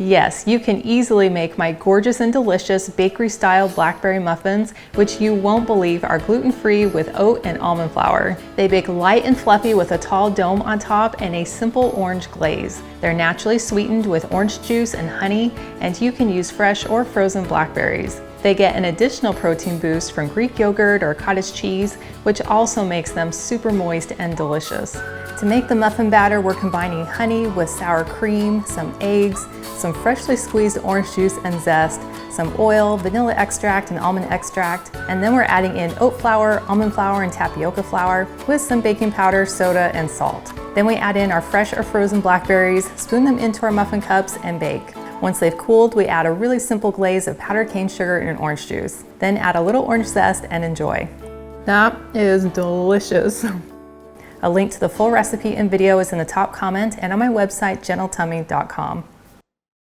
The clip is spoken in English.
Yes, you can easily make my gorgeous and delicious bakery-style blackberry muffins, which you won't believe are gluten-free with oat and almond flour. They bake light and fluffy with a tall dome on top and a simple orange glaze. They're naturally sweetened with orange juice and honey, and you can use fresh or frozen blackberries. They get an additional protein boost from Greek yogurt or cottage cheese, which also makes them super moist and delicious. To make the muffin batter, we're combining honey with sour cream, some eggs, some freshly squeezed orange juice and zest, some oil, vanilla extract and almond extract, and then we're adding in oat flour, almond flour, and tapioca flour with some baking powder, soda, and salt. Then we add in our fresh or frozen blackberries, spoon them into our muffin cups, and bake. Once they've cooled, we add a really simple glaze of powdered cane sugar and orange juice. Then add a little orange zest and enjoy. That is delicious. A link to the full recipe and video is in the top comment and on my website, gentletummy.com.